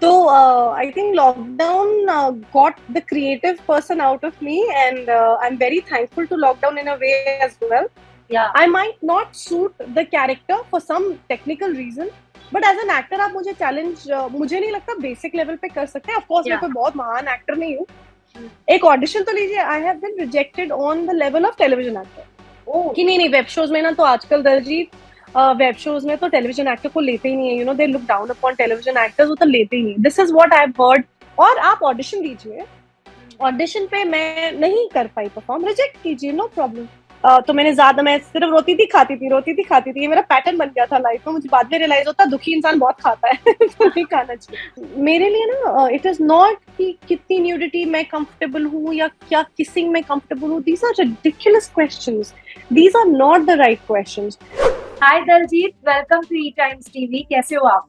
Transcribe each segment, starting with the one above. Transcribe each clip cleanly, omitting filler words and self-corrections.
So I think lockdown got the creative person out of me, and I'm very thankful to lockdown in a way as well. Yeah. I might not suit the character for some technical reason, but as an actor आप मुझे challenge मुझे नहीं लगता basic level पे कर सकते हैं. Of course मैं कोई बहुत महान actor नहीं हूँ. एक audition तो लीजिए. I have been rejected on the level of television actor. कि नहीं वेब शोज में ना तो आजकल दलजीत वेब शोज में तो टेलीविजन एक्टर को लेते ही नहीं है. They look down upon television actors. वो तो लेते ही नहीं. This is what I have heard. और आप ऑडिशन दीजिए. ऑडिशन पे मैं नहीं कर पाई परफॉर्म. रिजेक्ट कीजिए, नो प्रॉब्लम. तो मैं सिर्फ रोती थी खाती थी. ये मेरा पैटर्न बन गया था लाइफ में. मुझे बाद में रियलाइज होता दुखी इंसान बहुत खाता है. तो नहीं खाना चाहिए. मेरे लिए ना इट इज नॉट कि कितनी न्यूडिटी मैं कंफर्टेबल हूँ या क्या किसिंग में कंफर्टेबल हूँ. These are ridiculous questions. These are not the right questions. Hi Daljit, welcome to E-Times TV. कैसे हो आप?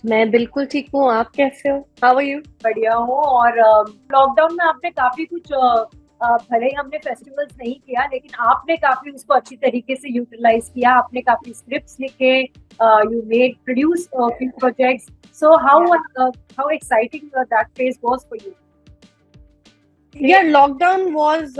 मैं बिल्कुल ठीक हूँ. आप कैसे हो? How are you? बढ़िया हूँ. और लॉकडाउन में आपने काफी कुछ भले ही हमने फेस्टिवल्स नहीं किया, लेकिन आपने काफी उसको अच्छी तरीके से यूटिलाइज किया. आपने काफी स्क्रिप्ट्स लिखे, you made produce few projects. So how exciting that phase was for you? Yeah, lockdown was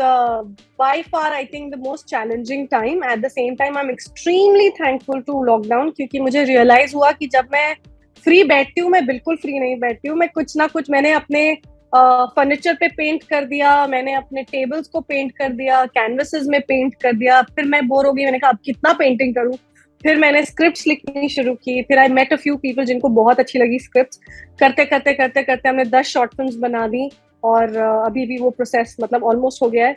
by far, I think, the most challenging time. At the same time, I'm extremely thankful to lockdown क्योंकि मुझे realize हुआ कि जब मैं free बैठती हूँ, मैं बिल्कुल free नहीं बैठती हूँ. मैं कुछ ना कुछ मैंने अपने फर्नीचर पे पेंट कर दिया, मैंने अपने टेबल्स को पेंट कर दिया, कैनवसेस में पेंट कर दिया. फिर मैं बोर हो गई. मैंने कहा अब कितना पेंटिंग करूँ. फिर मैंने स्क्रिप्ट्स लिखनी शुरू की. फिर I met a few people जिनको बहुत अच्छी लगी स्क्रिप्ट्स. करते करते करते करते हमने 10 शॉर्ट फिल्म्स बना दी. और अभी भी वो प्रोसेस मतलब ऑलमोस्ट हो गया है.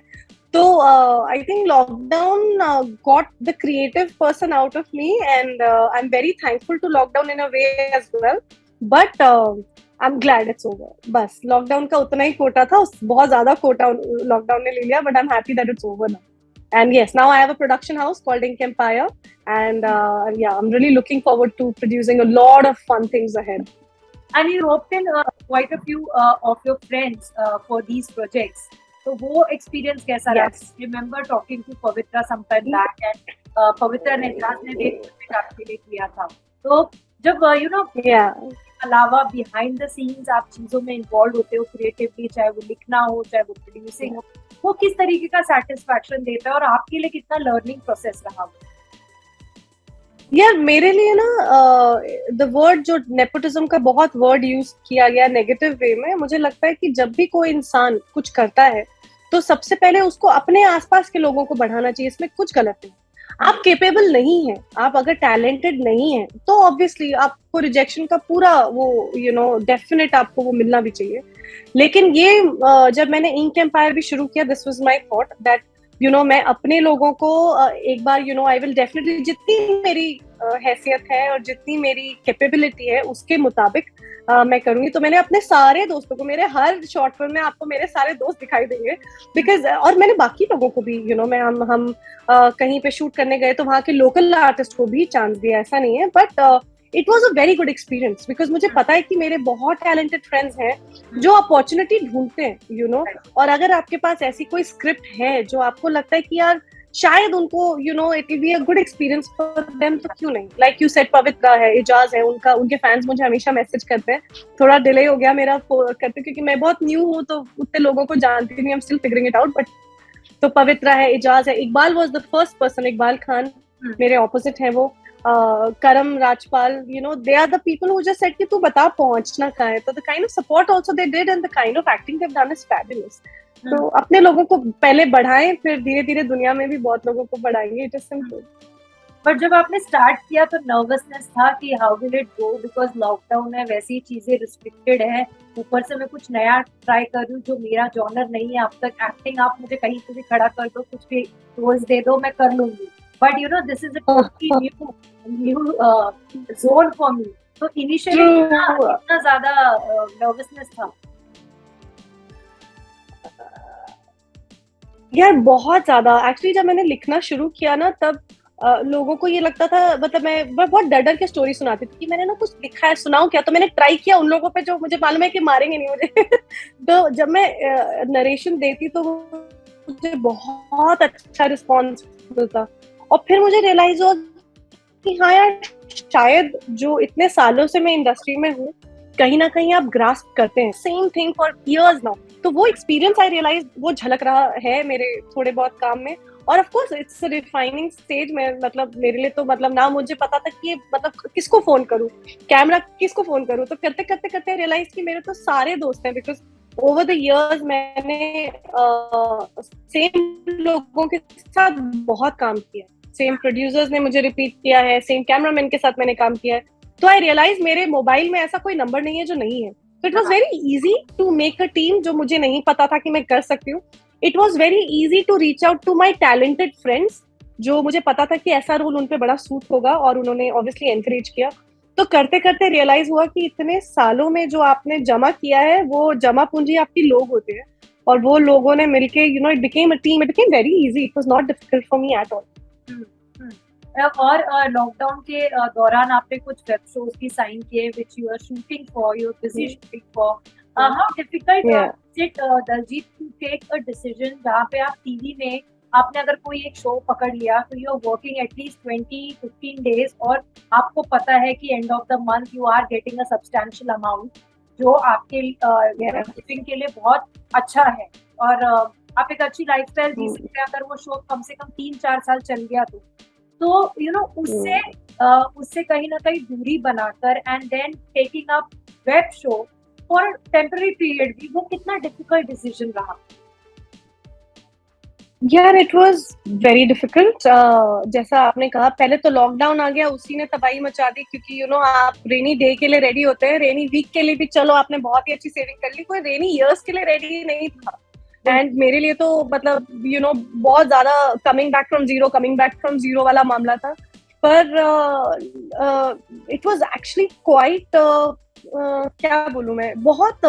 तो I think lockdown got the creative person out of me, and I am very thankful to lockdown in a way as well. But I am glad it's over. बस लॉकडाउन का उतना ही कोटा था. बहुत ज्यादा कोटा लॉकडाउन ने ले लिया, but I am happy that it's over now. And yes, now I have a production house called Ink Empire, and yeah, I'm really looking forward to producing a lot of fun things ahead. And you roped in quite a few of your friends for these projects. So वो experience कैसा रहा? Remember talking to Pavitra some time back, and Pavitra ने भी एक project आपके लिए किया था. तो जब अलावा behind the scenes आप चीजों में involved होते हो creatively, चाहे वो लिखना हो, चाहे वो producing हो, वो किस तरीके का satisfaction देता है और आपके लिए कितना learning process रहा? यार मेरे लिए ना द वर्ड जो नेपोटिज्म का बहुत वर्ड यूज किया गया नेगेटिव वे में. मुझे लगता है कि जब भी कोई इंसान कुछ करता है तो सबसे पहले उसको अपने आसपास के लोगों को बढ़ाना चाहिए. इसमें कुछ गलत नहीं. आप केपेबल नहीं है, आप अगर टैलेंटेड नहीं है तो ऑब्वियसली आपको रिजेक्शन का पूरा वो डेफिनेट आपको वो मिलना भी चाहिए. लेकिन ये जब मैंने इंक एम्पायर भी शुरू किया, this was my thought that मैं अपने लोगों को एक बार आई विल डेफिनेटली जितनी मेरी हैसियत है और जितनी मेरी कैपेबिलिटी है उसके मुताबिक मैं करूंगी. तो मैंने अपने सारे दोस्तों को, मेरे हर शॉर्ट फिल्म में आपको मेरे सारे दोस्त दिखाई देंगे बिकॉज, और मैंने बाकी लोगों को भी हम कहीं पे शूट करने गए तो वहाँ के लोकल आर्टिस्ट को भी चांस दिया. ऐसा नहीं है, but it was a very good experience because मुझे पता है कि मेरे बहुत टैलेंटेड फ्रेंड्स हैं जो अपॉर्चुनिटी ढूंढते हैं और अगर आपके पास ऐसी कोई स्क्रिप्ट है जो आपको लगता है कि यार शायद उनको it will be a good experience for them, तो क्यों नहीं. लाइक यू सेड पवित्रा है, एजाज है, उनके फैंस मुझे हमेशा मैसेज करते हैं. थोड़ा डिले हो गया मेरा करते क्योंकि मैं बहुत न्यू हूँ तो उतने लोगों को जानती नहीं. I am still figuring it out. But तो पवित्रा है, एजाज है, Iqbal was the first person. Iqbal Khan मेरे ऑपोजिट है. वो करम Rajpal, they are the people who just said कि तू बता पहुंचना कहाँ है. तो the kind of support also they did and the kind of acting they've done is fabulous. तो अपने लोगों को पहले बढ़ाएं, फिर धीरे धीरे दुनिया में भी बहुत लोगों को बढ़ाएंगे. It is simple. पर जब आपने स्टार्ट किया तो नर्वसनेस था कि how will it go, because lockdown है, वैसी चीजें रिस्ट्रिक्टेड है, ऊपर से मैं कुछ नया ट्राई कर रही हूँ जो मेरा जॉनर नहीं है अब तक. एक्टिंग आप मुझे कहीं पे भी खड़ा कर दो, कुछ भी रोल्स दे दो, मैं कर लूंगी. But this is a new zone for me. तो इनिशियली कितना ज्यादा नर्वसनेस था? यार बहुत ज्यादा. एक्चुअली जब मैंने लिखना शुरू किया ना तब लोगों को ये लगता था, मतलब मैं बहुत डर के स्टोरी सुनाती थी कि मैंने ना कुछ लिखा है, सुनाऊं क्या. तो मैंने ट्राई किया उन लोगों पे जो मुझे मालूम है कि मारेंगे नहीं मुझे. तो जब मैं नरेशन देती तो मुझे बहुत अच्छा रिस्पॉन्स मिलता. और फिर मुझे रियलाइज हुआ कि हाँ यार, शायद जो इतने सालों से मैं इंडस्ट्री में हूँ कहीं ना कहीं आप ग्रास्प करते हैं same thing for years now. तो वो एक्सपीरियंस आई रियलाइज वो झलक रहा है मेरे थोड़े बहुत काम में। और of course it's refining stage में, मतलब मेरे लिए तो मतलब ना मुझे पता था कि मतलब किसको फोन करूं, कैमरा किसको फोन करूं। तो करते करते करते रियलाइज कि मेरे तो सारे दोस्त हैं, बिकॉज ओवर द इयर्स मैंने सेम लोगों के साथ बहुत काम किया, सेम प्रोड्यूसर्स ने मुझे रिपीट किया है, सेम कैमरामैन के साथ मैंने काम किया है। तो आई रियलाइज मेरे मोबाइल में ऐसा कोई नंबर नहीं है जो नहीं है। तो it was very easy to make a team, जो मुझे नहीं पता था कि मैं कर सकती हूँ। It was very easy to reach out to my talented friends, जो मुझे पता था कि ऐसा रोल उन पे बड़ा सूट होगा, और उन्होंने ऑब्वियसली एनकरेज किया। तो करते करते रियलाइज हुआ कि इतने सालों में जो आपने जमा किया है वो जमा पूंजी आपकी लोग होते हैं, और वो लोगों ने मिलके you know it became a team, it became very easy, it was not difficult for me at all. और लॉकडाउन के दौरान आपने कुछ वेब शोज भी साइन किए which you are shooting for, you are busy shooting for. How difficult is it Daljeet to take a decision जहाँ पे आप टीवी में आपने अगर कोई एक शो पकड़ लिया तो you are working at least 20-15 days, और आपको पता है कि end of the month you are getting a substantial amount जो आपके लिविंग के लिए बहुत अच्छा है, और आप एक अच्छी लाइफस्टाइल जी सकते हैं अगर वो शो कम से कम 3-4 साल चल गया तो यू नो उससे कहीं ना कहीं दूरी बनाकर and then taking up web show for temporary period भी, वो कितना डिफिकल्ट डिसीजन रहा? यार इट वाज वेरी डिफिकल्ट। जैसा आपने कहा, पहले तो लॉकडाउन आ गया, उसी ने तबाही मचा दी, क्योंकि यू नो आप रेनी डे के लिए रेडी होते हैं, रेनी वीक के लिए भी चलो आपने बहुत ही अच्छी सेविंग कर ली, कोई रेनी ईयर्स के लिए रेडी नहीं था। एंड मेरे लिए तो मतलब यू नो बहुत ज्यादा कमिंग बैक फ्रॉम जीरो वाला मामला था। पर इट वाज एक्चुअली क्वाइट क्या बोलूं मैं, बहुत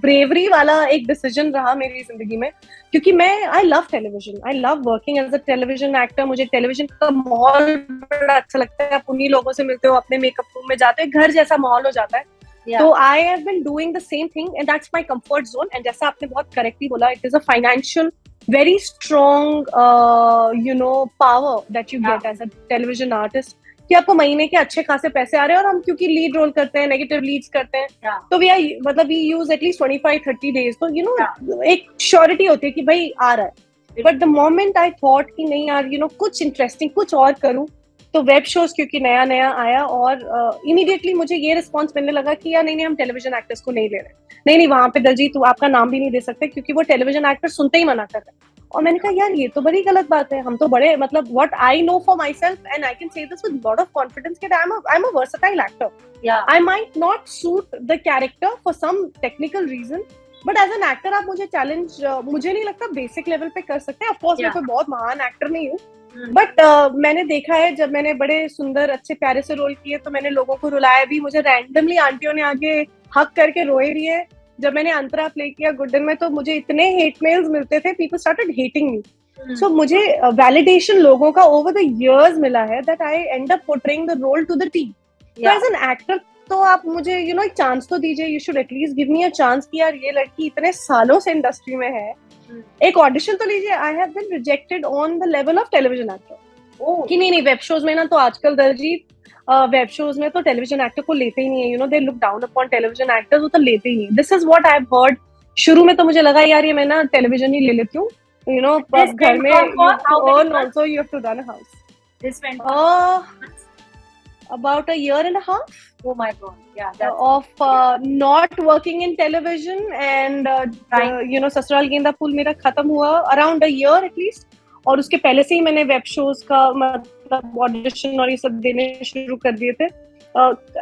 ब्रेवरी वाला एक डिसीजन रहा मेरी जिंदगी में, क्योंकि मैं I love television, I love working as a television actor. मुझे टेलीविजन का माहौल बड़ा अच्छा लगता है, आप उन्हीं लोगों से मिलते हो, अपने मेकअप रूम में जाते हो, घर जैसा माहौल हो जाता है। तो I have been doing the same thing and that's my comfort zone. And जैसा आपने बहुत करेक्टली बोला, it is a financial very strong you know power that you get as a television artist, कि आपको महीने के अच्छे खासे पैसे आ रहे हैं। और हम क्योंकि लीड रोल करते हैं, नेगेटिव लीड्स करते हैं, तो वी आर मतलब वी यूज एटलीस्ट 25-30 डेज, तो यू नो एक श्योरिटी होती है कि भाई आ रहा है। But the moment I thought कि नहीं यार यू नो कुछ इंटरेस्टिंग कुछ और करूं, तो वेब शोज क्योंकि नया नया आया, और इमीडिएटली मुझे ये रिस्पॉन्स मिलने लगा कि यार नहीं हम टेलीविजन एक्टर्स को नहीं ले रहे, नहीं वहां पे दलजीत आपका नाम भी नहीं दे सकते, क्योंकि वो टेलीविजन एक्टर सुनते ही मना कर रहे हैं। और मैंने कहा यार ये तो बड़ी गलत बात है, हम तो बड़े मतलब what I know for myself and I can say this with lot of confidence कि I am a versatile actor. I might not suit the character for some technical reason, but as an actor आप मुझे challenge मुझे नहीं लगता basic level पे कर सकते हैं। ऑफकोर्स मैं कोई बहुत महान एक्टर नहीं हूँ, बट मैंने देखा है जब मैंने बड़े सुंदर अच्छे प्यारे से रोल किए तो मैंने लोगों को रुलाया भी, मुझे रैंडमली आंटियों ने आगे हक करके रोए भी है। जब मैंने अंतरा प्ले किया गुड्डन में तो मुझे इतने हेट मेल्स मिलते थे, people started hating me. So मुझे वैलिडेशन लोगों का ओवर द इयर्स मिला है that I end up portraying the role to the team. तो एज एन एक्टर तो आप मुझे यू नो एक चांस तो दीजिए, you should at least give me a chance कि यार ये लड़की इतने सालों से इंडस्ट्री में है, एक ऑडिशन तो लीजिए। I have been rejected on the level of television actor कि नहीं वेब शोज में ना, तो आजकल दलजीत वेब शोज में तो टेलीविजन एक्टर को लेते ही नहीं है, you know they look down upon television actors, वो तो लेते ही नहीं। This is what I have heard. शुरू में तो मुझे लगा यार ये मैं ना टेलीविजन ही ले लेती हूँ, यू नो घर में also you have to run a house. This went about a year and a half. Oh my god, yeah, that's of not working in television and you know ससुराल गेंदा फूल मेरा खत्म हुआ around a year at least, और उसके पहले से ही मैंने वेब शोज का मतलब ऑडिशन और ये सब देने शुरू कर दिए थे।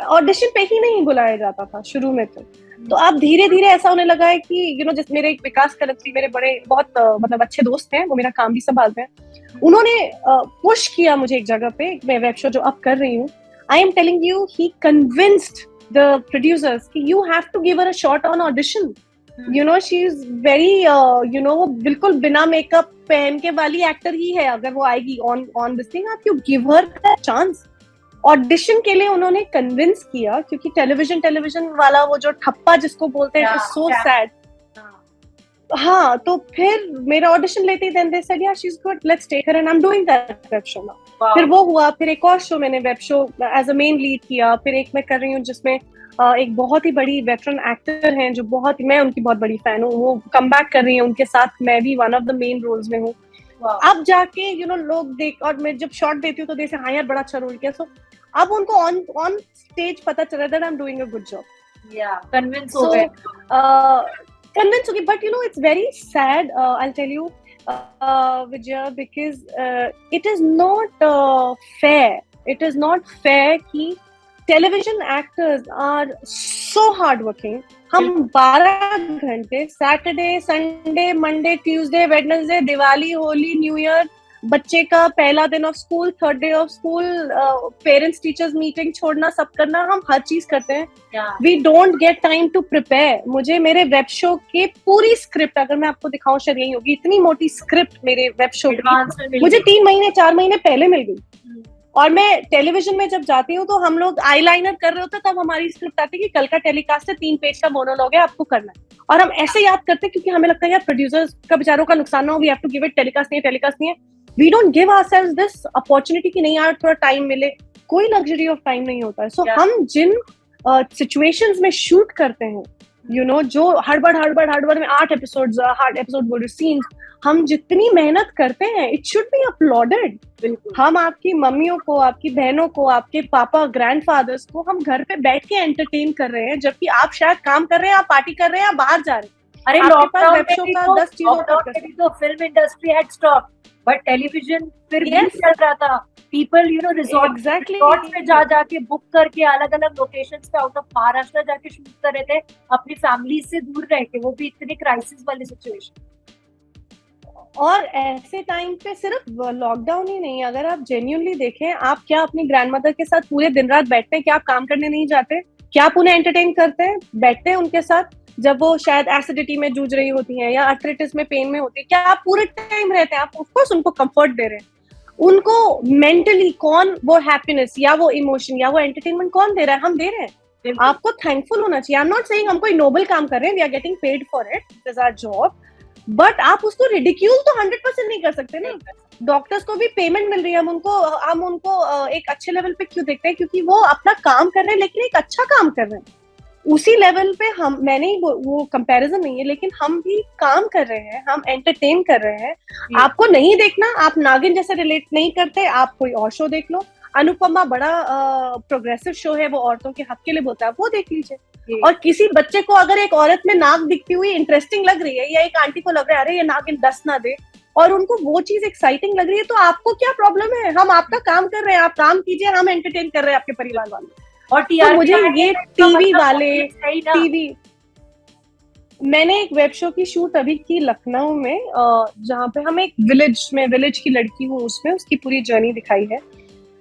ऑडिशन पे ही नहीं बुलाया जाता था शुरू में, तो अब धीरे धीरे ऐसा होने लगा है कि यू नो जिस मेरे एक विकास करत्री मेरे बड़े बहुत मतलब अच्छे दोस्त हैं, वो मेरा काम भी संभालते हैं, उन्होंने पुश किया मुझे एक जगह पे, मैं वेब शो जो अब कर रही हूँ, I am telling you, he convinced the producers कि you have to give her a shot on audition. You know, she is very, you know, बिल्कुल बिना मेकअप पहन के वाली एक्टर ही है, अगर वो आएगी on this thing, आप you give her a chance. Audition के लिए उन्होंने कन्विंस किया, क्योंकि टेलीविजन वाला वो जो ठप्पा जिसको बोलते हैं, so sad. हाँ, तो फिर मेरा ऑडिशन लेते ही then they said yeah she's good, let's take her and I'm doing that web show now. फिर वो हुआ, फिर एक और शो मैंने web show as a main lead किया, फिर एक मैं कर रही हूँ जिसमें एक बहुत ही बड़ी वेटरन एक्टर हैं जो मैं उनकी बहुत बड़ी फैन हूँ, वो कम बैक कर रही हैं, उनके साथ मैं भी one of the main roles में हूँ। अब जाके लोग देख, और मैं जब शॉट देती हूँ तो जैसे हाँ यार बड़ा अच्छा रोल किया, सो अब उनको ऑन स्टेज पता चला that I am doing a good job, convince हो गए, कन्विंस हो गई। But it's very sad, I will tell you Vijaya, because it is not fair. It is not fair कि television actors are so hardworking. हम 12 घंटे Saturday, Sunday, Monday, Tuesday, Wednesday, Diwali, Holi, new year, बच्चे का पहला दिन of school, third day of school, parents teachers meeting छोड़ना, सब करना, हम हर चीज करते हैं। We don't get time to prepare. मुझे मेरे वेब शो की पूरी स्क्रिप्ट अगर मैं आपको दिखाऊं शायद यही होगी, इतनी मोटी स्क्रिप्ट मेरे वेब शो की मुझे 3 महीने 4 महीने पहले मिल गई। और मैं टेलीविजन में जब जाती हूँ तो हम लोग आईलाइनर कर रहे होते तब हमारी स्क्रिप्ट आती है कि कल का टेलीकास्ट है, 3 पेज का मोनोलॉग है, आपको करना है। और हम ऐसे याद करते हैं क्योंकि हमें लगता है यार प्रोड्यूसर्स का बेचारों का नुकसान ना हो, we have to give it, telecast नहीं है। We don't give ourselves this opportunity कि नहीं यार थोड़ा टाइम मिले, कोई लग्जरी ऑफ टाइम नहीं होता है। सो हम जिन सिचुएशंस में शूट करते हैं, जो हड़बड़ में 8 एपिसोड बोल रहे सीन्स, हम जितनी मेहनत करते हैं इट शुड बी अपलॉडेड। हम आपकी मम्मियों को, आपकी बहनों को, आपके पापा ग्रैंडफादर्स को हम घर पे बैठ के एंटरटेन कर रहे हैं, जबकि आप शायद काम कर रहे हैं, आप पार्टी कर रहे हैं, आप बाहर जा रहे हैं। अरे लॉकडाउन में तो 10 चीजों का तो film industry had stopped, but television फिर भी चल रहा था। पीपल रिजॉर्ट्स में जाके बुक करके अलग अलग लोकेशंस पे आउट ऑफ महाराष्ट्र जाके शूट कर रहे थे, अपनी फैमिली से दूर रह के, वो भी इतने क्राइसिस वाली सिचुएशन। और ऐसे टाइम पे सिर्फ लॉकडाउन ही नहीं, अगर आप जेन्युइनली देखें, आप क्या अपनी ग्रैंडमदर के साथ पूरे दिन रात बैठते हैं? क्या आप काम करने नहीं जाते? क्या आप उन्हें एंटरटेन करते हैं? बैठते हैं उनके साथ जब वो शायद एसिडिटी में जूझ रही होती हैं या आर्थराइटिस में पेन में होती है? क्या आप पूरे टाइम रहते हैं? आप ऑफकोर्स उनको कंफर्ट दे रहे हैं। उनको मेंटली कौन वो हैप्पीनेस या वो इमोशन या वो एंटरटेनमेंट कौन दे रहा है? हम दे रहे हैं। आपको थैंकफुल होना चाहिए। आई एम नॉट सेइंग हम कोई नोबल काम कर रहे हैं, we are getting paid for it, it is our job, but आप उसको रिडिक्यूल तो 100% नहीं कर सकते ना। डॉक्टर्स को भी पेमेंट मिल रही है, हम उनको एक अच्छे लेवल पे क्यों देखते हैं? क्योंकि वो अपना काम कर रहे हैं, लेकिन एक अच्छा काम कर रहे हैं। उसी लेवल पे हम, मैंने वो कंपैरिजन नहीं है, लेकिन हम भी काम कर रहे हैं, हम एंटरटेन कर रहे हैं। आपको नहीं देखना, आप नागिन जैसे रिलेट नहीं करते, आप कोई और शो देख लो। अनुपमा बड़ा प्रोग्रेसिव शो है, वो औरतों के हक के लिए बोलता है, वो देख लीजिए। और किसी बच्चे को अगर एक औरत में नाक दिखती हुई इंटरेस्टिंग लग रही है, या एक आंटी को लग रहा है अरे ये नागिन डस ना दे, और उनको वो चीज एक्साइटिंग लग रही है, तो आपको क्या प्रॉब्लम है? हम आपका काम कर रहे हैं, आप काम कीजिए, हम एंटरटेन कर रहे हैं आपके परिवार वाले। और तो मुझे ये टीवी वाले मैंने एक वेब शो की शूट अभी की लखनऊ में, जहाँ पे हम एक विलेज की लड़की हूँ, उसमें उसकी पूरी जर्नी दिखाई है।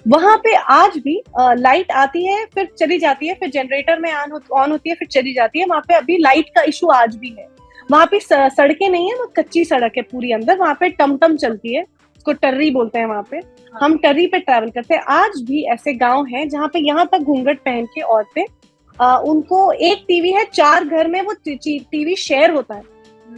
वहां पे आज भी लाइट आती है, फिर चली जाती है, फिर जनरेटर में ऑन होती है, फिर चली जाती है। वहां पे अभी लाइट का इशू आज भी है। वहां पे सड़कें नहीं है, वो कच्ची सड़क है पूरी अंदर। वहां पे टमटम चलती है, उसको टर्री बोलते हैं वहां पे। हम टर्री पे ट्रैवल करते हैं। आज भी ऐसे गांव हैं जहाँ पे यहाँ तक घूंघट पहन के औरतें, उनको एक टीवी है, 4 घर में वो टीवी शेयर होता है।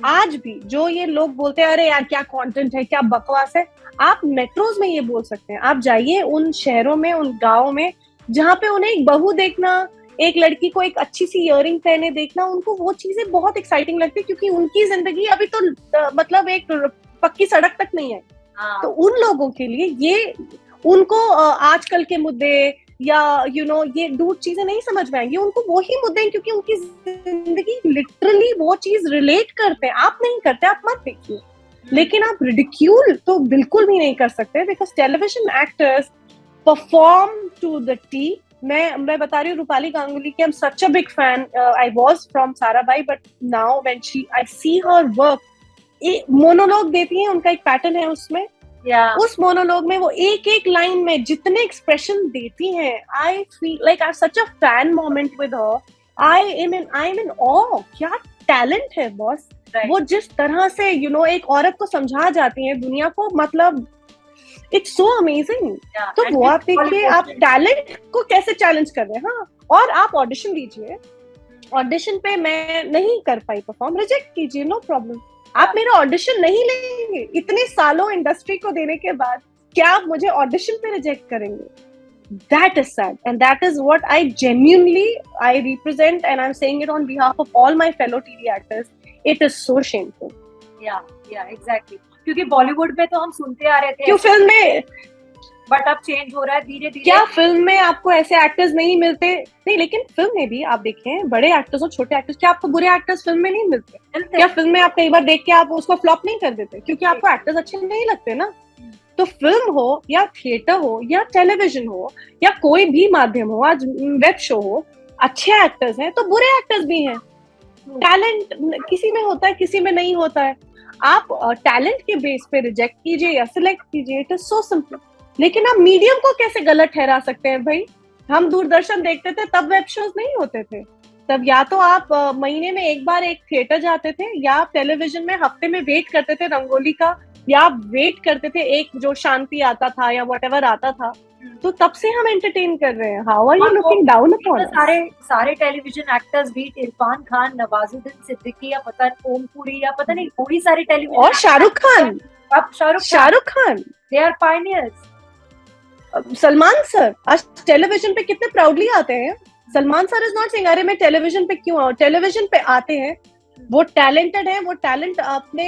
आज भी जो ये लोग बोलते हैं अरे यार क्या कंटेंट है, क्या बकवास है, आप मेट्रोज में ये बोल सकते हैं। आप जाइए उन शहरों में, उन गाँव में जहाँ पे उन्हें एक बहू देखना, एक लड़की को एक अच्छी सी इयरिंग पहने देखना, उनको वो चीजें बहुत एक्साइटिंग लगती है, क्योंकि उनकी जिंदगी अभी तो मतलब एक पक्की सड़क तक नहीं है। तो उन लोगों के लिए ये, उनको आजकल के मुद्दे या ये डूड चीजें नहीं समझ में आएंगी। उनको वो ही मुद्दे हैं, क्योंकि उनकी जिंदगी लिटरली वो चीज रिलेट करते हैं। आप नहीं करते, आप मत देखिए, लेकिन आप रिडिक्यूल तो बिल्कुल भी नहीं कर सकते, because television actors perform to the T. मैं बता रही हूँ रूपाली गांगुली की, I am such a big fan. I was from Sarabhai, but now when I see her work, monologue देती हैं, उनका एक पैटर्न है उसमें। उस मोनोलॉग में वो एक एक लाइन में जितने एक्सप्रेशन देती हैं, I feel like I such a fan moment with her. I am in awe. क्या टैलेंट है बॉस। वो जिस तरह से एक औरत को समझा जाती है दुनिया को, मतलब इट्स सो अमेजिंग। तो वो आप देखिए, आप टैलेंट को कैसे चैलेंज कर रहे हैं। हाँ, और आप ऑडिशन दीजिए, ऑडिशन पे मैं नहीं कर पाई परफॉर्म, रिजेक्ट कीजिए, नो प्रॉब्लम। आप मेरा ऑडिशन नहीं लेंगे, इतने सालों इंडस्ट्री को देने के बाद क्या आप मुझे ऑडिशन पे रिजेक्ट करेंगे? That is sad, and that is what I represent, and I'm saying it on behalf of all my fellow TV actors. It is so shameful. या एग्जैक्टली, क्योंकि बॉलीवुड में तो हम सुनते आ रहे थे क्यों फिल्म में, बट अब चेंज हो रहा है धीरे धीरे। क्या फिल्म में आपको ऐसे एक्टर्स नहीं मिलते? नहीं, लेकिन फिल्म में भी आप देखें, बड़े एक्टर्स और छोटे एक्टर्स, क्या आपको बुरे एक्टर्स फिल्म में नहीं मिलते? क्या फिल्म में आप कई बार देख के आप उसको फ्लॉप नहीं कर देते क्योंकि आपको एक्टर्स अच्छे नहीं लगते ना? तो फिल्म हो या थिएटर हो या टेलीविजन हो या कोई भी माध्यम हो, आज वेब शो हो, अच्छे एक्टर्स हैं तो बुरे एक्टर्स भी हैं। टैलेंट किसी में होता है, किसी में नहीं होता है। आप टैलेंट के बेस पे रिजेक्ट कीजिए या सिलेक्ट कीजिए, इट इज सो सिंपल। लेकिन आप मीडियम को कैसे गलत ठहरा सकते हैं भाई? हम दूरदर्शन देखते थे तब वेब शोज नहीं होते थे। तब या तो आप महीने में एक बार एक थिएटर जाते थे, या आप टेलीविजन में हफ्ते में वेट करते थे रंगोली का, या आप वेट करते थे एक जो शांति आता था या व्हाटएवर आता था। तो तब से हम एंटरटेन कर रहे हैं। How are you looking down upon? सारे टेलीविजन एक्टर्स भी इरफान खान, नवाजुद्दीन सिद्दीकी, या पता ओम पुरी, या पता नहीं कोई सारे टेलीविजन, और शाहरुख खान, अब Shahrukh Khan, they are pioneers. Salman sir आज टेलीविजन पे कितने प्राउडली आते हैं। Salman sir is not saying अरे मैं टेलीविजन पे क्यों आऊं, टेलीविजन पे आते हैं। वो टैलेंटेड है, वो टैलेंट अपने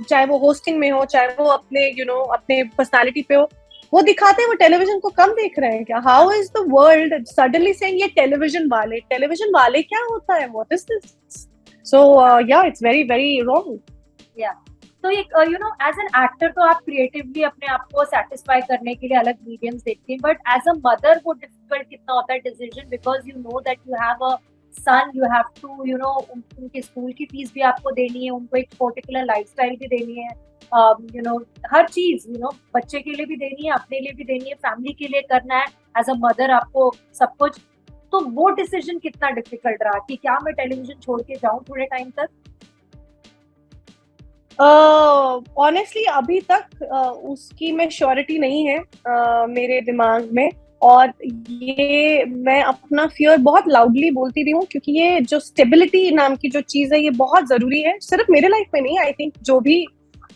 चाहे वो होस्टिंग में हो, चाहे वो अपने अपने पर्सनालिटी पे हो, वो दिखाते हैं। वो टेलीविजन को कम देख रहे हैं क्या? How is the world suddenly saying ये टेलीविजन वाले क्या होता है? What is this? सो या इट्स वेरी वेरी रॉन्ग। या तो एक एज एन एक्टर तो आप क्रिएटिवली अपने आप को सेटिस्फाई करने के लिए अलग मीडियम्स देखते हैं, बट एज अ मदर वो डिफिकल्ट कितना होता है decision, because you know that you have a son, you have to उनके स्कूल की फीस भी आपको देनी है, उनको एक पर्टिकुलर लाइफस्टाइल भी देनी है, हर चीज बच्चे के लिए भी देनी है, अपने लिए भी देनी है, फैमिली के लिए करना है, एज अ मदर आपको सब कुछ। तो वो डिसीजन कितना डिफिकल्ट रहा कि क्या मैं टेलीविजन छोड़ के जाऊं थोड़े टाइम तक? ऑनेस्टली अभी तक उसकी में श्योरिटी नहीं है मेरे दिमाग में, और ये मैं अपना फियर बहुत लाउडली बोलती भी हूँ, क्योंकि ये जो स्टेबिलिटी नाम की जो चीज है ये बहुत जरूरी है, सिर्फ मेरे लाइफ में नहीं, आई थिंक जो भी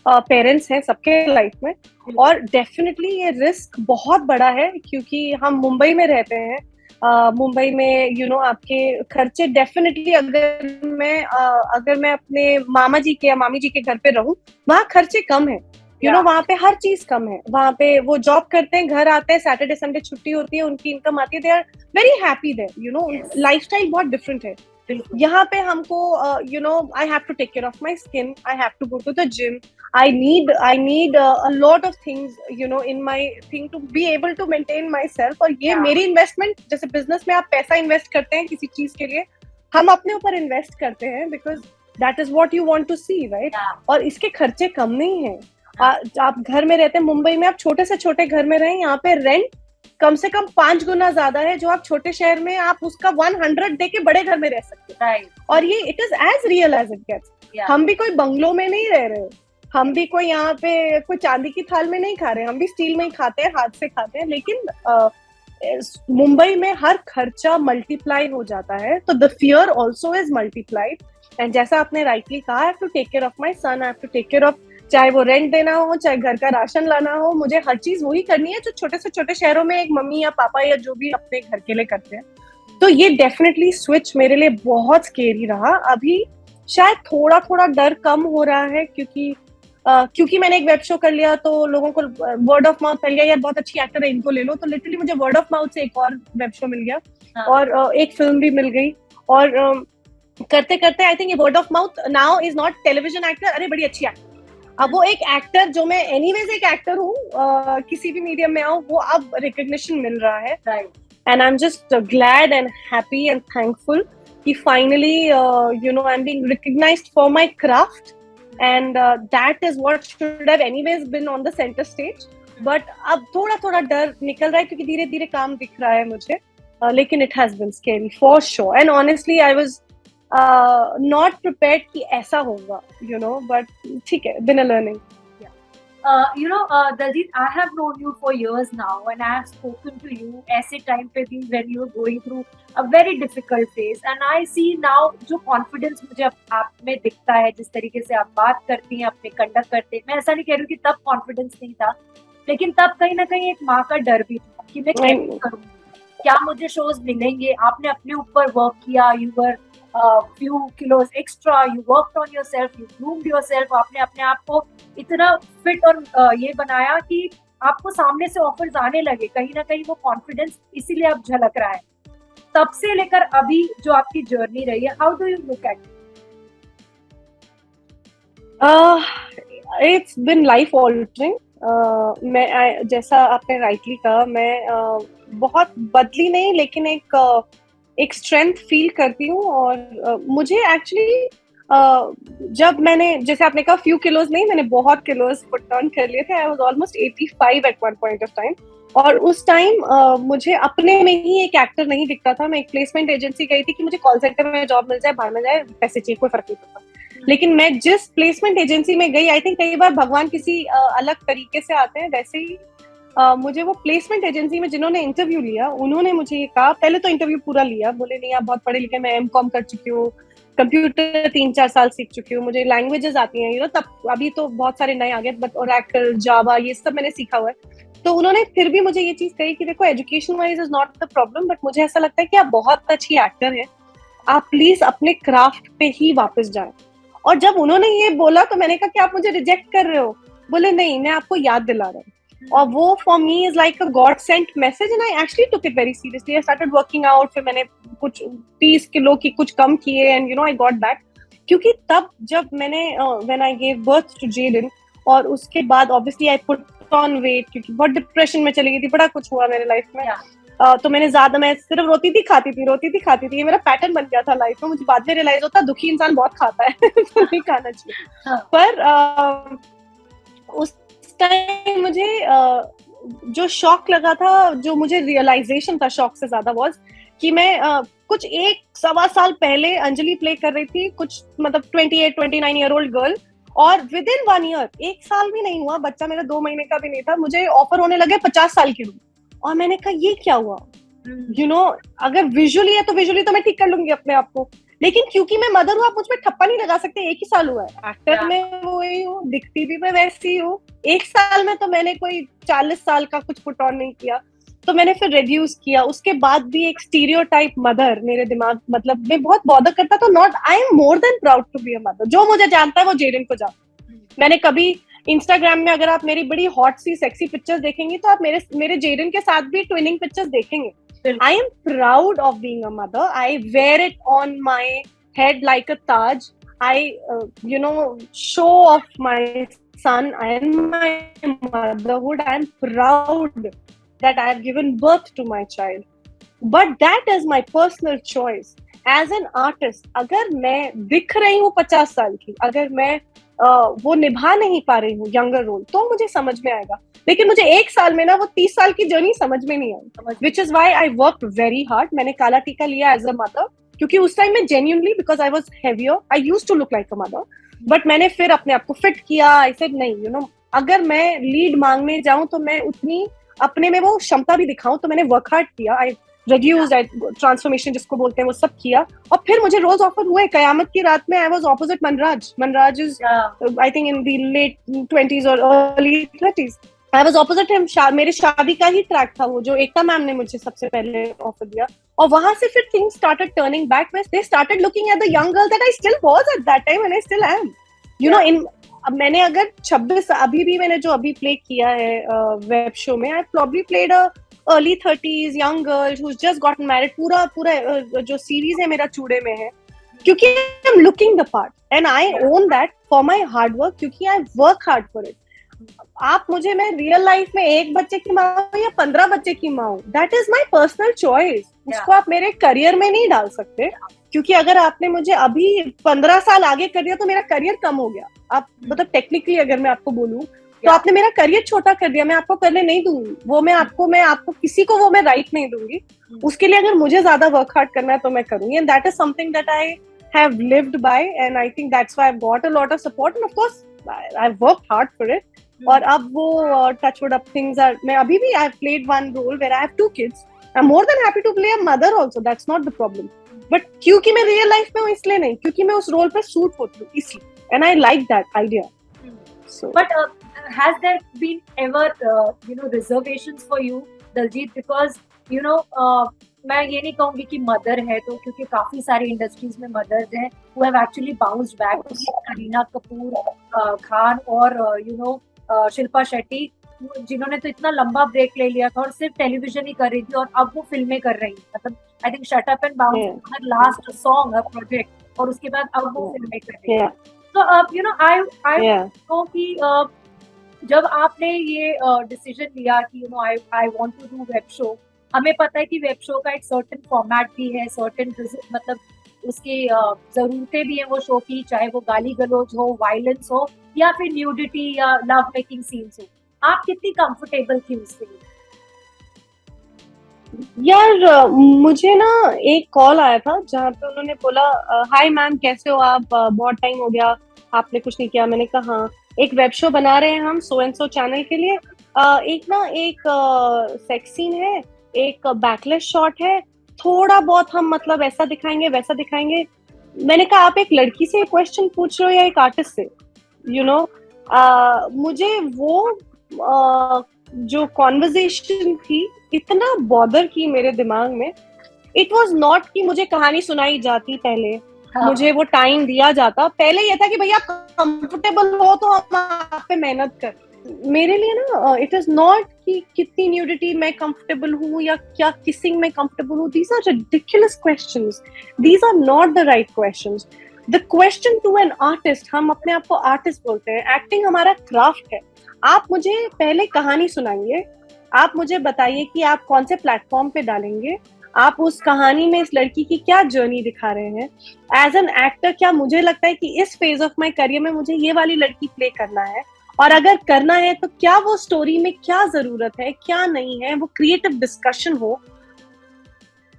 पेरेंट्स हैं सबके लाइफ में। और डेफिनेटली ये रिस्क बहुत बड़ा है, क्योंकि हम मुंबई में रहते हैं। मुंबई में आपके खर्चे डेफिनेटली, अगर मैं अपने मामा जी के या मामी जी के घर पे रहूं, वहाँ खर्चे कम है। वहाँ पे हर चीज कम है। वहाँ पे वो जॉब करते हैं, घर आते हैं, सैटरडे संडे छुट्टी होती है, उनकी इनकम आती है, they are very happy there. Lifestyle बहुत डिफरेंट है। यहाँ पे हमको I have to take care of my skin, I have to go to the gym, I need a lot of things in my thing to be able to maintain myself। और ये मेरी investment, जैसे business में आप पैसा invest करते हैं किसी चीज के लिए, हम अपने ऊपर इन्वेस्ट करते हैं because that is what you want to see, right? और इसके खर्चे कम नहीं है। आप घर में रहते हैं मुंबई में, आप छोटे से छोटे घर में रहें, यहाँ पे रेंट कम से कम 5 गुना ज्यादा है, जो आप छोटे शहर में आप उसका 100 दे के बड़े घर में रह सकते हैं। और ये it is as real as it gets. हम भी कोई बंगलों में नहीं रह रहे, हम भी कोई यहाँ पे कोई चांदी की थाल में नहीं खा रहे, हम भी स्टील में ही खाते हैं, हाथ से खाते हैं। लेकिन मुंबई में हर खर्चा मल्टीप्लाई हो जाता है, तो the fear also is multiplied. And जैसा आपने राइटली कहा, I have to take care of my son, I have to take care of, चाहे वो रेंट देना हो, चाहे घर का राशन लाना हो, मुझे हर चीज वही करनी है जो छोटे से छोटे शहरों में एक मम्मी या पापा या जो भी अपने घर के लिए करते हैं। तो ये डेफिनेटली स्विच मेरे लिए बहुत स्केरी रहा। अभी शायद थोड़ा थोड़ा डर कम हो रहा है, क्योंकि मैंने एक वेब शो कर लिया तो लोगों को वर्ड ऑफ माउथ फैल गया, यार बहुत अच्छी एक्टर है, इनको ले लो। तो लिटरली मुझे वर्ड ऑफ माउथ से एक और वेब शो मिल गया, और एक फिल्म भी मिल गई। और करते करते आई थिंक ये word of mouth now is not television actor, अरे बड़ी अच्छी एक्टर। अब वो एक एक्टर जो मैं एनीवेज एक एक्टर हूँ, किसी भी मीडियम में आऊँ, वो अब रिकग्निशन मिल रहा है। And I am just glad and happy and thankful कि finally I am being recognised for my craft. And that is what should have anyways been on the center stage, but अब थोड़ा थोड़ा डर निकल रहा है, क्योंकि धीरे धीरे काम दिख रहा है मुझे। लेकिन it has been scary for sure, and honestly I was not prepared कि ऐसा होगा, but ठीक है, been a learning। Daljit, I have known you for years now, and I have spoken to you ऐसे टाइम पे भी when you were going through a very difficult phase, and I see now जो confidence मुझे आप में दिखता है, जिस तरीके से आप बात करती हैं, अपने कंडक्ट करते हैं। मैं ऐसा नहीं कह रही हूँ कि तब confidence नहीं था, लेकिन तब कहीं ना कहीं एक माँ का डर भी था कि मैं कैसे करूँगी, क्या मुझे शोज मिलेंगे। आपने अपने ऊपर वर्क किया, you were few kilos extra, you worked on yourself, you groomed yourself, आपने अपने आप को इतना फिट और ये बनाया कि आपको सामने से ऑफर्स आने लगे। कहीं ना कहीं वो कॉन्फिडेंस इसीलिए अब झलक रहा है। तब से लेकर अभी जो आपकी जर्नी रही है, how do you look at? It's been life altering. मैं जैसा आपने राइटली कहा, मैं बहुत बदली नहीं, लेकिन एक स्ट्रेंथ फील करती हूँ। और मुझे एक्चुअली जब मैंने, जैसे आपने कहा फ्यू किलोज नहीं, मैंने बहुत किलोज पुट ऑन कर लिए थे। I was almost 85 at one point of time. और उस टाइम मुझे अपने में ही एक एक्टर नहीं दिखता था। मैं एक प्लेसमेंट एजेंसी गई थी कि मुझे कॉल सेंटर में जॉब मिल जाए, बाहर में जाए, पैसे चाहिए, कोई फर्क नहीं पड़ता। लेकिन मैं जिस प्लेसमेंट एजेंसी में गई, आई थिंक कई बार भगवान किसी अलग तरीके से आते हैं, वैसे ही मुझे वो प्लेसमेंट एजेंसी में जिन्होंने इंटरव्यू लिया, उन्होंने मुझे ये कहा, पहले तो इंटरव्यू पूरा लिया, बोले नहीं आप बहुत पढ़े लिखे, मैं एमकॉम कर चुकी हूँ, कंप्यूटर 3-4 साल सीख चुकी हूँ, मुझे लैंग्वेजेस आती हैं, तब अभी तो बहुत सारे नए आ गए, बट ओरेकल, जावा, ये सब मैंने सीखा हुआ है। तो उन्होंने फिर भी मुझे ये चीज कही कि देखो, education wise is not the problem, but मुझे ऐसा लगता है कि आप बहुत अच्छी एक्टर हैं, आप प्लीज अपने क्राफ्ट पे ही वापस जाएं। और जब उन्होंने ये बोला तो मैंने कहा कि आप मुझे रिजेक्ट कर रहे हो? बोले नहीं, मैं आपको याद दिला रहा हूँ। और वो for me is like a God sent message, and I actually took it very seriously. I started working out, फिर मैंने कुछ 30 किलो की कुछ कम किए, एंड आई गॉट बैक। क्योंकि तब जब मैंने when I gave birth to Jayden, और उसके बाद obviously I put on weight, क्योंकि बहुत डिप्रेशन में चली गई थी, बड़ा कुछ हुआ मेरे लाइफ में। तो मैं सिर्फ रोती थी खाती थी, ये मेरा पैटर्न बन गया था लाइफ में। मुझे बाद में रियलाइज होता दुखी इंसान बहुत खाता है तो नहीं खाना चाहिए। पर उस टाइम मुझे जो शॉक लगा था, जो मुझे रियलाइजेशन था शॉक से ज्यादा, वाज कि मैं कुछ 1-1.25 साल पहले अंजलि प्ले कर रही थी, कुछ मतलब 28-29 ईयर ओल्ड गर्ल, और विद इन 1 ईयर, 1 साल भी नहीं हुआ, बच्चा मेरा 2 महीने का भी नहीं था, मुझे ऑफर होने लगे 50 साल की। और मैंने कहा ये क्या हुआ? अगर विजुअली है तो विजुअली तो मैं ठीक कर लूंगी अपने आप को, लेकिन क्योंकि मैं मदर हूँ, आप मुझ पर ठप्पा नहीं लगा सकते। 1 ही साल हुआ है, एक्टर में वही हूँ, दिखती भी मैं वैसी हूँ। 1 साल में तो मैंने कोई 40 साल का कुछ पुट ऑन नहीं किया। तो मैंने फिर रिड्यूस किया। उसके बाद भी एक स्टीरियोटाइप मदर मेरे दिमाग, मतलब मैं बहुत बॉदर करता था। Not, I am more than proud to be a mother. जो मुझे जानता है वो जेडन को जानता है। मैंने कभी इंस्टाग्राम में अगर आप मेरी बड़ी हॉट सी सेक्सी पिक्चर्स देखेंगी, तो आप मेरे जेडन के साथ भी ट्विनिंग पिक्चर्स देखेंगे। I am proud of being a mother. I wear it on my head like a taj. I, show off my son and my motherhood. I am proud that I have given birth to my child. But that is my personal choice. As an artist, अगर मैं दिख रही हूँ 50 साल की, अगर मैं वो निभा नहीं पा रही हूँ यंगर रोल, तो मुझे समझ में आएगा। लेकिन मुझे 1 साल में ना वो 30 साल की जर्नी समझ में नहीं आई, which is why I work very hard. मैंने काला टीका लिया एज अ मदर, क्योंकि उस टाइम में genuinely, because I was heavier, I used to look like a mother, but मैंने फिर अपने आप को फिट किया। आई सेड नहीं, अगर मैं लीड मांगने जाऊं तो मैं उतनी अपने में वो क्षमता भी दिखाऊं। तो मैंने वर्क हार्ड किया, आई रिड्यूस्ड, ट्रांसफॉर्मेशन जिसको बोलते हैं, वो सब किया। और फिर मुझे रोज ऑफर हुए। कयामत की रात में I was opposite Manraj is I think in the late 20s और early 30s। I was opposite him. मेरे शादी का ही ट्रैक था वो, जो एकता मैम ने मुझे सबसे पहले ऑफर दिया। और वहां से फिर things started turning back, they started looking at the young girl that I still was at that time, and I still am. इन अब मैंने अगर 26 अभी भी मैंने जो अभी प्ले किया है वेब शो में, I probably played a early 30s young girl who's just gotten married. पूरा जो सीरीज है मेरा चूड़े में है, क्योंकि I'm looking the part and I own that for my hard work, क्योंकि I work hard for it. आप मुझे, मैं रियल लाइफ में 1 बच्चे की माँ हूँ या 15 बच्चे की माँ हूँ, that is my personal choice. उसको आप मेरे करियर में नहीं डाल सकते, क्योंकि अगर आपने मुझे अभी 15 साल आगे कर दिया तो मेरा करियर कम हो गया। आप मतलब टेक्निकली अगर मैं आपको बोलूँ तो आपने मेरा करियर छोटा कर दिया, मैं आपको करने नहीं दूंगी वो। मैं आपको किसी को वो मैं राइट नहीं दूंगी। उसके लिए अगर मुझे ज्यादा वर्क हार्ड करना है तो मैं करूंगी, and that is something that I have lived bye, and I think that's why I got a lot of support, end of course I worked hard for it. और अब वो टचवुड, अब things are, मैं अभी भी I have played one role where I have 2 kids. I am more than happy to play a mother also, that's not the problem. But क्योंकि मैं real life में हूँ इसलिए नहीं, क्योंकि मैं उस रोल पे सूट होती हूँ इसलिए, and I like that idea. So, but has there been ever reservations for you Daljeet, because you know मैं ये नहीं कहूंगी कि मदर है, तो क्योंकि काफी सारी इंडस्ट्रीज में मदर्स हैं who have actually bounced back, Kareena Kapoor, Khan और शिल्पा शेट्टी, जिन्होंने तो इतना लंबा ब्रेक ले लिया था और सिर्फ टेलीविजन ही कर रही थी और अब वो फिल्में कर रही है। मतलब I think shut up and bounce last song project, और उसके बाद अब वो फिल्में कर रही है। तो अब आई नो कि जब आपने ये डिसीजन लिया कि I want to do web show, हमें पता है कि वेब शो का एक सर्टेन फॉर्मेट भी है, सर्टेन मतलब उसकी जरूरतें भी है वो शो की, चाहे वो गाली गलौज हो, वायलेंस हो, या फिर न्यूडिटी या लव मेकिंग सीन्स हो। आप कितनी कंफर्टेबल थी उसके लिए? यार मुझे ना एक कॉल आया था जहाँ पे उन्होंने बोला, हाय मैम कैसे हो आप, बहुत टाइम हो गया आपने कुछ नहीं किया। मैंने कहा हाँ, एक वेब शो बना रहे हैं हम सो एंड सो चैनल के लिए, एक सेक्स सीन है, एक बैकलेस शॉट है, थोड़ा बहुत हम मतलब ऐसा दिखाएंगे वैसा दिखाएंगे। मैंने कहा आप एक लड़की से क्वेश्चन पूछ रहे हो या एक आर्टिस्ट से? यू नो मुझे वो जो कॉन्वर्जेशन थी इतना बॉदर की मेरे दिमाग में। इट वॉज नॉट कि मुझे कहानी सुनाई जाती पहले, मुझे वो टाइम दिया जाता। पहले ये था कि भैया कंफर्टेबल हो तो हम आप पे मेहनत कर। मेरे लिए ना इट इज नॉट कि कितनी न्यूडिटी मैं कंफर्टेबल हूँ या क्या किसिंग में कंफर्टेबल हूँ। These are ridiculous questions, these are not the right questions. The question to an artist, हम अपने आप को आर्टिस्ट बोलते हैं, एक्टिंग हमारा क्राफ्ट है। आप मुझे पहले कहानी सुनाइए, आप मुझे बताइए कि आप कौन से प्लेटफॉर्म पे डालेंगे, आप उस कहानी में इस लड़की की क्या जर्नी दिखा रहे हैं। एज एन एक्टर क्या मुझे लगता है कि इस फेज ऑफ माई करियर में मुझे ये वाली लड़की प्ले करना है, और अगर करना है तो क्या वो स्टोरी में क्या जरूरत है क्या नहीं है, वो क्रिएटिव डिस्कशन हो।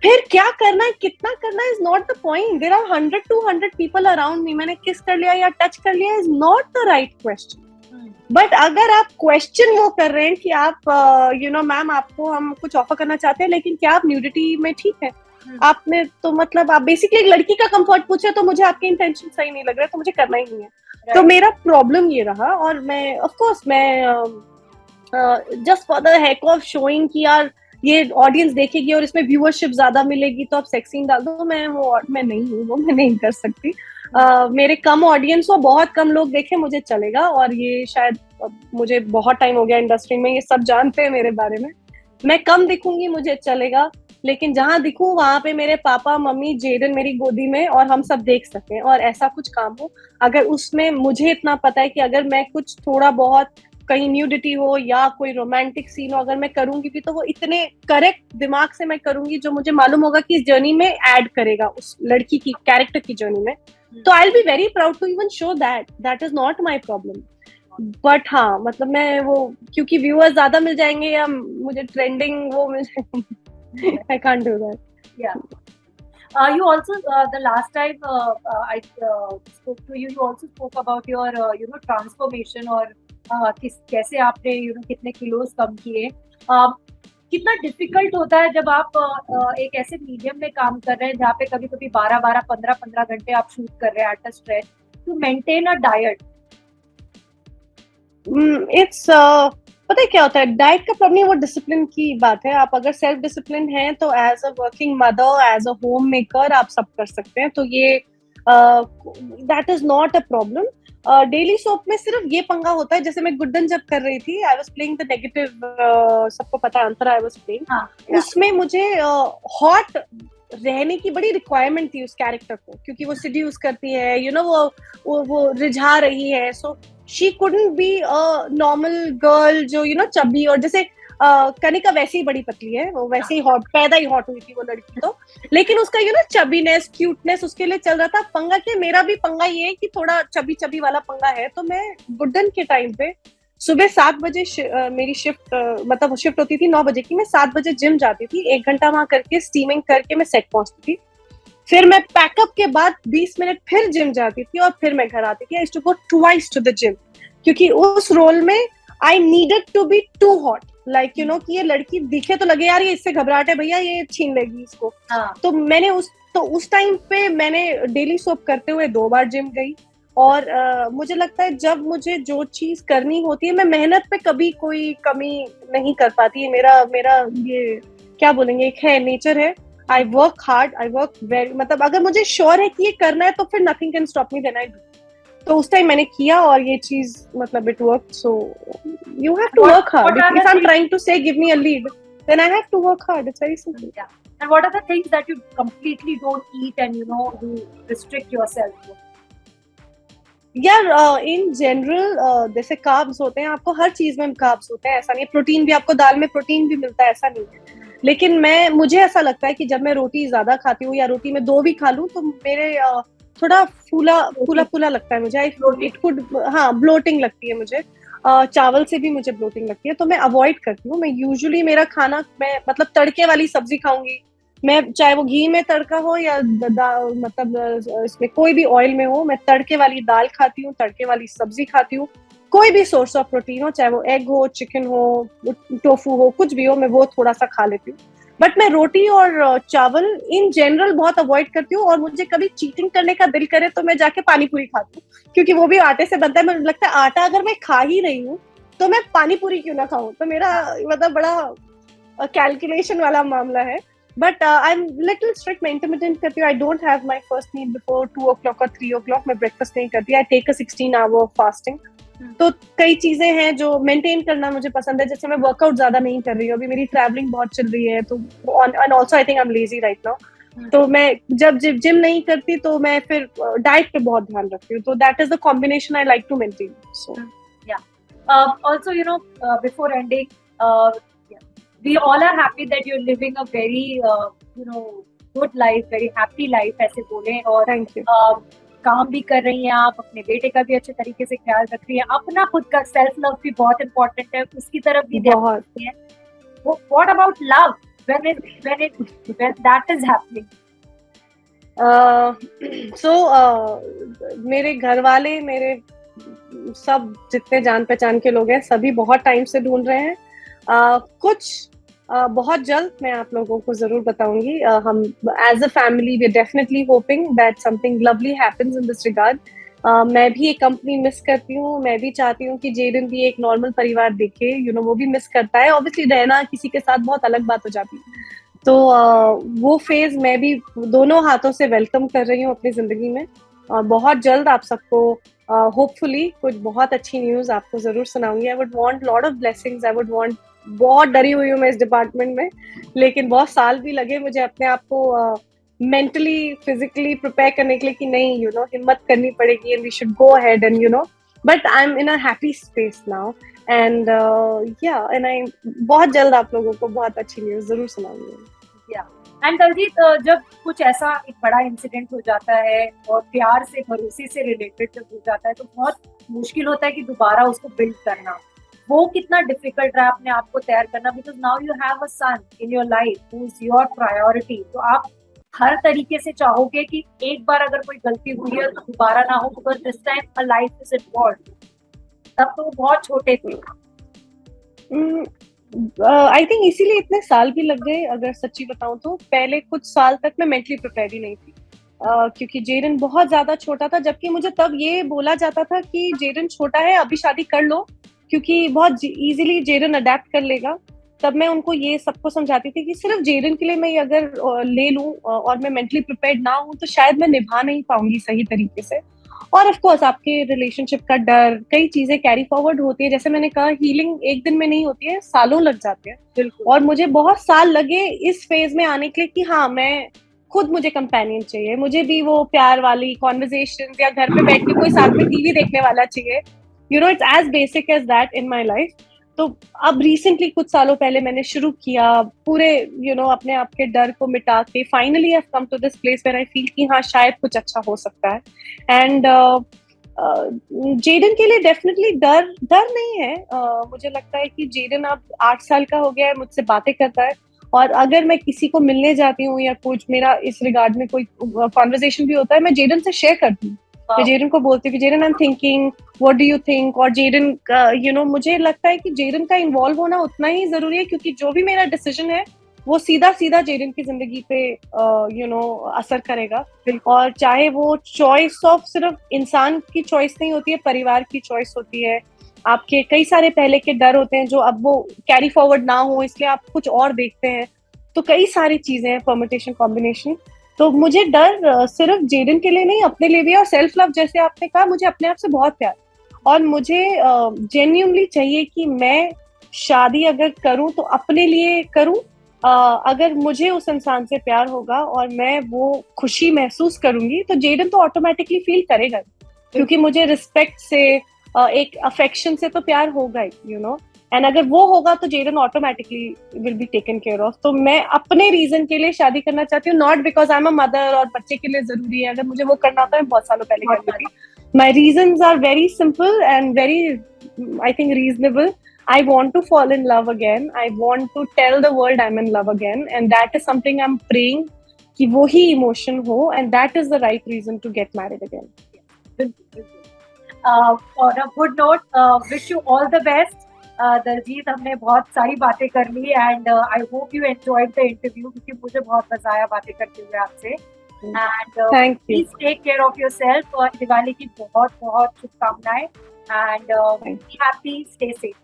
फिर क्या करना है कितना करना है is not the point. There are 100-200 people around me, मैंने किस कर लिया या टच कर लिया is not the right question. But अगर आप क्वेश्चन वो कर रहे हैं कि आप मैम आपको हम कुछ ऑफर करना चाहते हैं लेकिन क्या आप न्यूडिटी में ठीक है, आपने तो मतलब आप बेसिकली एक लड़की का कंफर्ट पूछे तो मुझे आपके इंटेंशन सही नहीं लग रहा है तो मुझे करना ही नहीं है। तो मेरा प्रॉब्लम ये रहा, और मैं ऑफ कोर्स मैं just for the heck of showing कि यार ये ऑडियंस देखेगी और इसमें व्यूअरशिप ज्यादा मिलेगी तो आप सेक्स सीन डाल दो, मैं नहीं हूँ, वो मैं नहीं कर सकती। मेरे कम ऑडियंस हो, बहुत कम लोग देखे, मुझे चलेगा। और ये शायद मुझे बहुत टाइम हो गया इंडस्ट्री में, ये सब जानते हैं मेरे बारे में। मैं कम दिखूंगी मुझे चलेगा, लेकिन जहां दिखूं वहां पे मेरे पापा मम्मी जेडन मेरी गोदी में और हम सब देख सकें, और ऐसा कुछ काम हो। अगर उसमें मुझे इतना पता है कि अगर मैं कुछ थोड़ा बहुत कहीं न्यूडिटी हो या कोई रोमांटिक सीन हो, अगर मैं करूंगी भी तो वो इतने करेक्ट दिमाग से मैं करूंगी जो मुझे मालूम होगा कि इस जर्नी में ऐड करेगा उस लड़की की कैरेक्टर की जर्नी में, तो I will be very proud to even show that is not my problem. But हाँ मतलब मैं वो क्योंकि व्यूअर्स ज्यादा मिल जाएंगे या मुझे ट्रेंडिंग वो मिल जाएंगे, आई कांट डू दैट। या you also the last time I spoke to you also spoke about your transformation और कैसे आपने कितने किलोस कम किए। कितना डिफिकल्ट होता है जब आप एक ऐसे मीडियम में काम कर रहे हैं जहाँ पे कभी कभी 12-12 15-15 घंटे आप शूट कर रहे हैं at a stretch, to maintain a diet. It's पता है क्या होता है, डाइट का प्रॉब्लम वो डिसिप्लिन की बात है। आप अगर सेल्फ डिसिप्लिन है तो as a working mother as a home maker आप सब कर सकते हैं, तो ये that is not a problem. Daily soap में सिर्फ ये पंगा होता है, जैसे मैं गुड्डन जब कर रही थी I was playing the negative, सबको पता है अंतरा आई वाज प्लेइंग, उसमें मुझे हॉट रहने की बड़ी रिक्वायरमेंट थी उस कैरेक्टर को, क्योंकि वो सिड्यूस करती है वो रिझा रही है। So she couldn't be a normal girl जो चबी, और जैसे कनिका वैसे ही बड़ी पतली है, वो वैसे ही हॉट, पैदा ही हॉट हुई थी वो लड़की तो, लेकिन उसका चबीनेस क्यूटनेस उसके लिए चल रहा था। पंगा के मेरा भी पंगा ये है कि थोड़ा चबी चबी वाला पंगा है। तो मैं गुड्डन के टाइम पे सुबह 7 बजे मेरी शिफ्ट मतलब शिफ्ट होती थी 9 बजे की, मैं 7 बजे जिम जाती थी, 1 घंटा वहां करके स्टीमिंग करके मैं सेट पहुंचती थी। फिर मैं पैकअप के बाद 20 मिनट फिर जिम जाती थी और फिर मैं घर आती थी। I used to go twice to the gym, क्योंकि उस रोल में I needed to be too hot, like कि ये लड़की दिखे तो लगे यार ये इससे घबराहट है भैया, ये छीन लेगी इसको। तो मैंने उस टाइम पे मैंने डेली सोप करते हुए 2 बार जिम गई, और मुझे लगता है जब मुझे जो चीज करनी होती है, मैं मेहनत पे कभी कोई कमी नहीं कर पाती है। मेरा मेरा ये क्या बोलेंगे, एक है नेचर है, I work hard, I work very, मतलब अगर मुझे श्योर है कि ये करना है तो फिर nothing can stop me, then I do. तो उस टाइम मैंने किया और ये चीज मतलब it work. So you have to work hard. If I am trying to say give me a lead, then I have to work hard. It's very simple. Yeah. And what are the things that you completely don't eat and you restrict yourself to? यार in general जैसे carbs होते हैं, आपको हर चीज में carbs होते हैं, ऐसा नहीं है। प्रोटीन भी आपको दाल में प्रोटीन भी मिलता है, ऐसा नहीं है। लेकिन मुझे ऐसा लगता है कि जब मैं रोटी ज्यादा खाती हूँ या रोटी में 2 भी खा लूँ तो मेरे थोड़ा फूला लगता है मुझे। इट कुड, हाँ, ब्लोटिंग लगती है मुझे। चावल से भी मुझे ब्लोटिंग लगती है, तो मैं अवॉइड करती हूँ। मैं यूजुअली मेरा खाना, मैं मतलब तड़के वाली सब्जी खाऊंगी, मैं चाहे वो घी में तड़का हो या मतलब इसमें कोई भी ऑयल में हो, मैं तड़के वाली दाल खाती हूँ, तड़के वाली सब्जी खाती हूँ। कोई भी सोर्स ऑफ प्रोटीन हो, चाहे वो एग हो, चिकन हो, टोफू हो, कुछ भी हो, मैं वो थोड़ा सा खा लेती हूँ। बट मैं रोटी और चावल इन जनरल बहुत अवॉइड करती हूँ। और मुझे कभी चीटिंग करने का दिल करे तो मैं जाके पानी पूरी खाती हूँ, क्योंकि वो भी आटे से बनता है। मुझे लगता है आटा अगर मैं खा ही रही हूँ तो मैं पानी पूरी क्यों ना खाऊं। तो मेरा मतलब बड़ा कैलकुलेशन वाला मामला है। But I am little strict, मैं इंटरमिटेंट करती हूँ। I don't have my first meal before 2 o'clock और 3 o'clock। मैं ब्रेकफास्ट नहीं करती। I take a 16 hour fasting. तो कई चीजें हैं जो मेंटेन करना मुझे पसंद है। जैसे मैं वर्कआउट ज्यादा नहीं कर रही हूँ, अभी मेरी ट्रैवलिंग बहुत चल रही है, तो and also I think I am lazy right now. तो मैं जब जिम नहीं करती तो मैं फिर डाइट पे बहुत ध्यान रखती हूँ। तो that is the combination I like to maintain. So also before ending, we all are happy that you're living a very good life, very happy life ऐसे बोले। और थैंक यू। काम भी कर रही हैं आप, अपने बेटे का भी अच्छे तरीके से ख्याल रख रही हैं, अपना खुद का सेल्फ लव भी बहुत इम्पोर्टेंट है, उसकी तरफ भी ध्यान रखती हैं। What about love when that is happening? मेरे घर वाले, मेरे सब जितने जान पहचान के लोग हैं, सभी बहुत टाइम से ढूंढ रहे हैं। कुछ बहुत जल्द मैं आप लोगों को जरूर बताऊंगी। हम as a family we are definitely hoping that something lovely happens in this regard. मैं भी एक कंपनी मिस करती हूँ। मैं भी चाहती हूँ कि जेडन भी एक नॉर्मल परिवार देखे, वो भी मिस करता है। ऑब्वियसली रहना किसी के साथ बहुत अलग बात हो जाती है। तो वो फेज मैं भी दोनों हाथों से वेलकम कर रही हूँ अपनी जिंदगी में। बहुत जल्द आप सबको होपफुली कुछ बहुत अच्छी न्यूज आपको जरूर सुनाऊंगी। I would want lot of blessings. I would want, बहुत डरी हुई हूँ मैं इस डिपार्टमेंट में, लेकिन बहुत साल भी लगे मुझे अपने आप को मेंटली फिजिकली प्रिपेयर करने के लिए कि नहीं, हिम्मत करनी पड़ेगी and we should go ahead and but I am in a happy space now and and I बहुत जल्द आप लोगों को बहुत अच्छी न्यूज जरूर सुनाऊंगी। एंड दलजीत, जब कुछ ऐसा एक बड़ा इंसिडेंट हो जाता है और प्यार से, भरोसे से रिलेटेड जब हो जाता है, तो बहुत मुश्किल होता है कि दोबारा उसको बिल्ड करना। वो कितना डिफिकल्ट रहा अपने आप को तैयार करना, because now you have a son in your life who is your priority. तो आप हर तरीके से चाहोगे कि एक बार अगर कोई गलती हुई है तो दोबारा ना हो, because this time a life is involved. तब तो वो बहुत छोटे थे। आई थिंक इसीलिए इतने साल भी लग गए। अगर सच्ची बताऊं तो पहले कुछ साल तक मैं मेंटली प्रिपेयर ही नहीं थी, क्योंकि जेरन बहुत ज्यादा छोटा था। जबकि मुझे तब ये बोला जाता था कि जेरन छोटा है, अभी शादी कर लो, क्योंकि बहुत इजीली जेरन अडेप्ट कर लेगा। तब मैं उनको ये सबको समझाती थी कि सिर्फ जेरन के लिए मैं अगर ले लूं और मैं मेंटली प्रिपेयर्ड ना हूं तो शायद मैं निभा नहीं पाऊंगी सही तरीके से। और ऑफ कोर्स आपके रिलेशनशिप का डर, कई चीजें कैरी फॉरवर्ड होती है। जैसे मैंने कहा, हीलिंग एक दिन में नहीं होती है, सालों लग जाते हैं। और मुझे बहुत साल लगे इस फेज में आने के लिए कि हाँ, मैं खुद, मुझे कंपेनियन चाहिए, मुझे भी वो प्यार वाली कॉन्वर्जेशन या घर पे बैठ के कोई साथ में टीवी देखने वाला चाहिए। It's as basic as that in my life. तो अब रिसेंटली कुछ सालों पहले मैंने शुरू किया पूरे अपने आप के डर को मिटा के, finally I come to this place where I feel कि हाँ, शायद कुछ अच्छा हो सकता है। एंड जेडन के लिए डेफिनेटली डर नहीं है। मुझे लगता है कि जेडन अब 8 साल का हो गया है, मुझसे बातें करता है। और अगर मैं किसी को मिलने जाती हूँ या कुछ मेरा इस रिगार्ड में कोई कॉन्वर्सेशन भी होता है, मैं जेडन से शेयर करती हूँ। मैं जेरन को बोलती हूँ कि gerund I am thinking, what do you think. और जेरन का मुझे लगता है कि जेरन का इन्वॉल्व होना उतना ही जरूरी है, क्योंकि जो भी मेरा डिसीजन है वो सीधा सीधा जेडन की जिंदगी पे असर करेगा। और चाहे वो चॉइस ऑफ सिर्फ इंसान की चॉइस नहीं होती है, परिवार की चॉइस होती है, आपके कई सारे पहले के डर होते हैं जो अब वो कैरी फॉरवर्ड ना हो, इसलिए आप कुछ और देखते हैं। तो कई सारी चीजें हैं, परमिटेशन, कॉम्बिनेशन। तो मुझे डर सिर्फ जेडन के लिए नहीं, अपने लिए भी है। और सेल्फ लव, जैसे आपने कहा, मुझे अपने आप से बहुत प्यार, और मुझे जेन्युइनली चाहिए कि मैं शादी अगर करूं तो अपने लिए करूं। अगर मुझे उस इंसान से प्यार होगा और मैं वो खुशी महसूस करूंगी, तो जेडन तो ऑटोमेटिकली फील करेगा, क्योंकि मुझे रिस्पेक्ट से, एक अफेक्शन से तो प्यार होगा ही, एंड अगर वो होगा तो Jayden automatically will be taken care of. तो मैं अपने रीजन के लिए शादी करना चाहती हूँ, not because I am a mother और बच्चे के लिए जरूरी है। अगर मुझे वो करना था, मैं बहुत सालों पहले कर लेती। My reason are very simple and very, I think, reasonable. I want to fall in love again. I want to tell the world I'm in love again, and that is something I'm praying कि वो ही emotion हो, and that is the right reason to get married again. On a good note, wish you all the best. Daljit, हमने बहुत सारी बातें कर ली and I hope you enjoyed the interview, क्योंकि मुझे बहुत मजा आया बातें करते हुए आपसे। And please take care of yourself. Diwali की बहुत बहुत शुभकामनाएं एंड हैप्पी, स्टे सेफ।